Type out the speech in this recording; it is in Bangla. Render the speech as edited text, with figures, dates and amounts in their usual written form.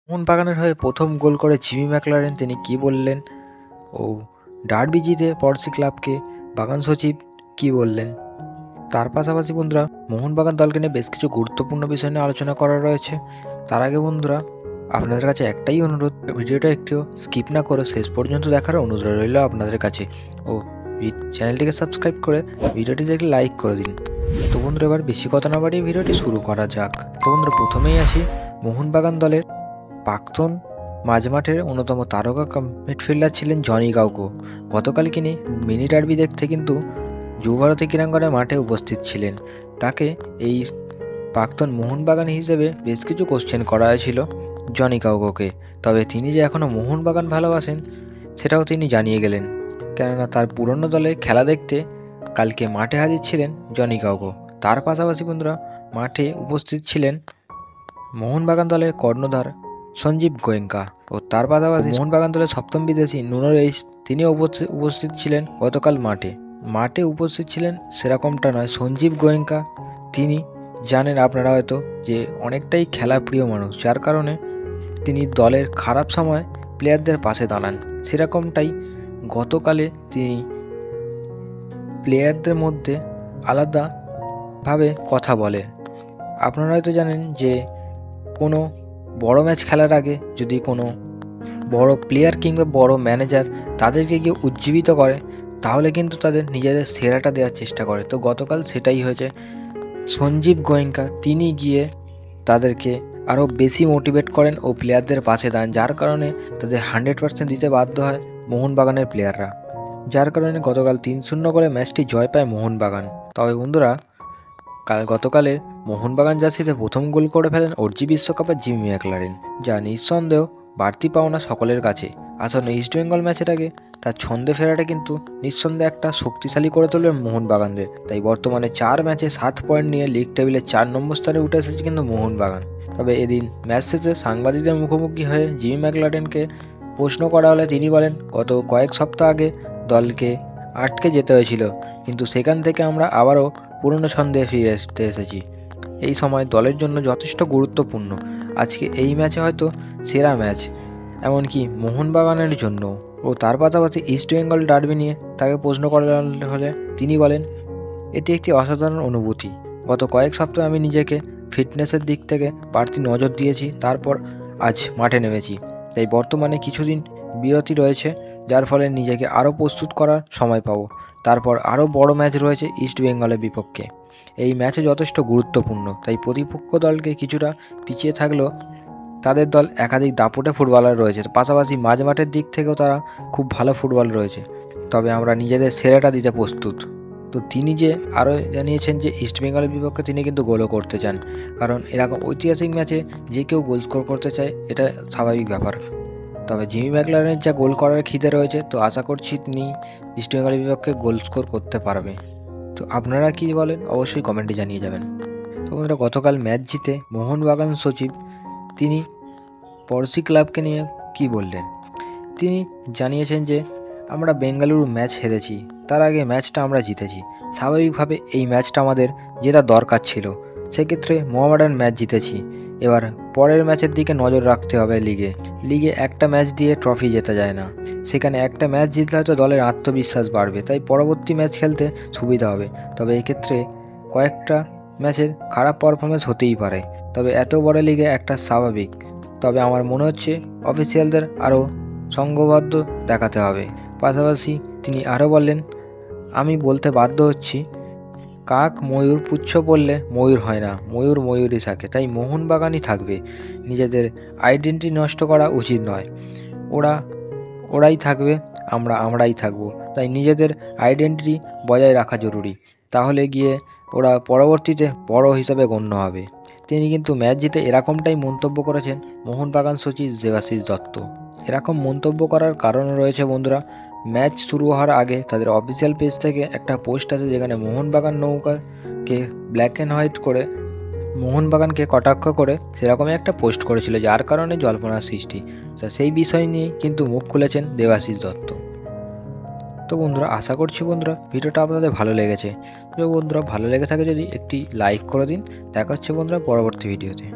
মোহনবাগানের হয়ে প্রথম গোল করে জিমি ম্যাকলারেন তিনি কী বললেন ও ডার্বি জিতে পড়শি ক্লাবকে বাগান সচিব কী বললেন, তার পাশাপাশি বন্ধুরা মোহনবাগান দলকে নিয়ে বেশ কিছু গুরুত্বপূর্ণ বিষয় নিয়ে আলোচনা করা রয়েছে। তার আগে বন্ধুরা আপনাদের কাছে একটাই অনুরোধ, ভিডিওটা একটু স্কিপ না করে শেষ পর্যন্ত দেখার অনুরোধ রইল আপনাদের কাছে, ও চ্যানেলটিকে সাবস্ক্রাইব করে ভিডিওটি দেখলে লাইক করে দিন। তো বন্ধুরা এবার বেশি কথা না বাড়িয়ে ভিডিওটি শুরু করা যাক। তো বন্ধুরা প্রথমেই আসি মোহনবাগান দলের প্রাক্তন মাঝমাঠের অন্যতম তারকা মিডফিল্ডার ছিলেন জনি কাউকো। গতকাল তিনি মিনি ডার্বি দেখতে কিন্তু যুবভারতী ক্রীড়াঙ্গনের মাঠে উপস্থিত ছিলেন। তাকে এই প্রাক্তন মোহনবাগান হিসেবে বেশ কিছু কোশ্চেন করা হয়েছিল জনি কাউকোকে, তবে তিনি যে এখনও মোহনবাগান ভালোবাসেন সেটাও তিনি জানিয়ে গেলেন, কেননা তার পুরনো দলে খেলা দেখতে কালকে মাঠে হাজির ছিলেন জনি কাউকো। তার পাশাপাশি বন্ধুরা মাঠে উপস্থিত ছিলেন মোহনবাগান দলের কর্ণধার সঞ্জীব গোয়েঙ্কা ও তার পাশাপাশি মোহনবাগান দলের সপ্তম বিদেশি নুনো রেইস তিনিও উপস্থিত ছিলেন গতকাল মাঠে উপস্থিত ছিলেন সেরকমটা নয় সঞ্জীব গোয়েঙ্কা। তিনি জানেন আপনারা হয়তো যে অনেকটাই খেলা প্রিয় মানুষ, যার কারণে তিনি দলের খারাপ সময় প্লেয়ারদের পাশে দাঁড়ান। সেরকমটাই গতকালে তিনি প্লেয়ারদের মধ্যে আলাদাভাবে কথা বলেন। আপনারা হয়তো জানেন যে কোনো বড় ম্যাচ খেলার আগে যদি কোনো বড় প্লেয়ার কিংবা বড় ম্যানেজার তাদেরকে গিয়ে উজ্জীবিত করে তাহলে কিন্তু তাদের নিজেদের সেরাটা দেওয়ার চেষ্টা করে। তো গতকাল সেটাই হয়েছে, সঞ্জীব গোয়েঙ্কা তিনি গিয়ে তাদেরকে আরও বেশি মোটিভেট করেন ও প্লেয়ারদের পাশে দাঁড়ান, যার কারণে তাদের 100% দিতে বাধ্য হয় মোহনবাগানের প্লেয়াররা, যার কারণে গতকাল 3-0 করে ম্যাচটি জয় পায় মোহনবাগান। তবে বন্ধুরা গতকালের মোহনবাগান জার্সিতে প্রথম গোল করে ফেলেন অর্জি বিশ্বকাপের জিমি ম্যাকলারেন, যা নিঃসন্দেহ বাড়তি পাওনা সকলের কাছে। আসলে ইস্টবেঙ্গল ম্যাচের আগে তার ছন্দে ফেরাটা কিন্তু নিঃসন্দেহে একটা শক্তিশালী করে তোলে মোহনবাগানদের। তাই বর্তমানে 4 ম্যাচে 7 পয়েন্ট নিয়ে লিগ টেবিলে 4 নম্বর স্থানে উঠে এসেছে কিন্তু মোহনবাগান। তবে এদিন ম্যাচ শেষে সাংবাদিকদের মুখোমুখি হয়ে জিমি ম্যাকলারেনকে প্রশ্ন করা হলে তিনি বলেন, গত কয়েক সপ্তাহ আগে দলকে আটকে যেতে হয়েছিল, কিন্তু সেখান থেকে আমরা আবারও পুরনো ছন্দে ফিরে এসেছি। এই সময় দলের জন্য যথেষ্ট গুরুত্বপূর্ণ। আজকে এই ম্যাচে হয়তো সেরা ম্যাচ, এমনকি মোহনবাগানের জন্য। ও তার পাশাপাশি ইস্টবেঙ্গল ডার্বি নিয়ে তাকে প্রশ্ন করা হলে তিনি বলেন, এটি একটি অসাধারণ অনুভূতি। গত কয়েক সপ্তাহ আমি নিজেকে ফিটনেসের দিক থেকে বাড়তি নজর দিয়েছি, তারপর আজ মাঠে নেমেছি। তাই বর্তমানে কিছুদিন বিরতি রয়েছে, যার ফলে নিজেকে আরও প্রস্তুত করার সময় পাবো। তারপর আরও বড় ম্যাচ রয়েছে ইস্টবেঙ্গলের বিপক্ষে। এই ম্যাচে যথেষ্ট গুরুত্বপূর্ণ, তাই প্রতিপক্ষ দলকে কিছুটা পিছিয়ে থাকলেও তাদের দল একাধিক দাপটে ফুটবলার রয়েছে, পাশাপাশি মাঝমাঠের দিক থেকেও তারা খুব ভালো ফুটবল রয়েছে। তবে আমরা নিজেদের সেরাটা দিতে প্রস্তুত। তো তিনি যে আরও জানিয়েছেন যে ইস্টবেঙ্গলের বিপক্ষে তিনি কিন্তু গোলও করতে চান, কারণ এরকম ঐতিহাসিক ম্যাচে যে কেউ গোল স্কোর করতে চায়, এটা স্বাভাবিক ব্যাপার। তবে জিমি ম্যাকলারেনের যা গোল করার খিদে রয়েছে, তো আশা করছি তিনি ইস্টবেঙ্গলের বিপক্ষে গোল স্কোর করতে পারবে। তো আপনারা কি বলেন অবশ্যই কমেন্টে জানিয়ে যাবেন। তো বন্ধুরা গতকাল ম্যাচ জিতে মোহনবাগান সচিব তিনি পড়শি ক্লাবকে নিয়ে কি বললেন, তিনি জানিয়েছেন যে আমরা বেঙ্গালুরু ম্যাচ হেরেছি, তার আগে ম্যাচটা আমরা জিতেছি। স্বাভাবিকভাবে এই ম্যাচটা আমাদের জেতা দরকার ছিল, সেক্ষেত্রে মোহামেডান ম্যাচ জিতেছি। এবার পরের ম্যাচের দিকে নজর রাখতে হবে। লিগে একটা ম্যাচ দিয়ে ট্রফি জেতা যায় না, সেখানে একটা ম্যাচ জিতলে হয়তো দলের আত্মবিশ্বাস বাড়বে, তাই পরবর্তী ম্যাচ খেলতে সুবিধা হবে। তবে এক্ষেত্রে কয়েকটা ম্যাচের খারাপ পারফরমেন্স হতেই পারে, তবে এত বড় লিগে একটা স্বাভাবিক। তবে আমার মনে হচ্ছে অফিসিয়ালদের আরও সংঘবদ্ধ দেখাতে হবে। পাশাপাশি তিনি আরও বললেন, আমি বলতে বাধ্য হচ্ছি, কাক ময়ূর পুচ্ছ পড়লে ময়ূর হয় না, ময়ূর ময়ূরই থাকে। তাই মোহনবাগানই থাকবে, নিজেদের আইডেন্টিটি নষ্ট করা উচিত নয়। ওরাই থাকবে, আমরাই থাকবো। তাই নিজেদের আইডেন্টিটি বজায় রাখা জরুরি, তাহলে গিয়ে ওরা পরবর্তীতে বড় হিসাবে গণ্য হবে। তিনি কিন্তু ম্যাচ জিতে এরকমটাই মন্তব্য করেছেন মোহনবাগান সচিব দেবাশিস দত্ত। এরকম মন্তব্য করার কারণ রয়েছে বন্ধুরা, ম্যাচ শুরু হওয়ার আগে তাদের অফিসিয়াল পেজ থেকে একটা পোস্ট আছে, যেখানে মোহনবাগান নৌকাকে ব্ল্যাক অ্যান্ড হোয়াইট করে মোহনবাগানকে কটাক্ষ করে সেরকমই একটা পোস্ট করেছিল, যার কারণে জল্পনার সৃষ্টি। সেই বিষয় নিয়ে কিন্তু মুখ খুলেছেন দেবাশিস দত্ত। তো বন্ধুরা আশা করছি বন্ধুরা ভিডিওটা আপনাদের ভালো লেগেছে। তো বন্ধুরা ভালো লেগে থাকে যদি একটি লাইক করে দিন। দেখা হচ্ছে বন্ধুরা পরবর্তী ভিডিওতে।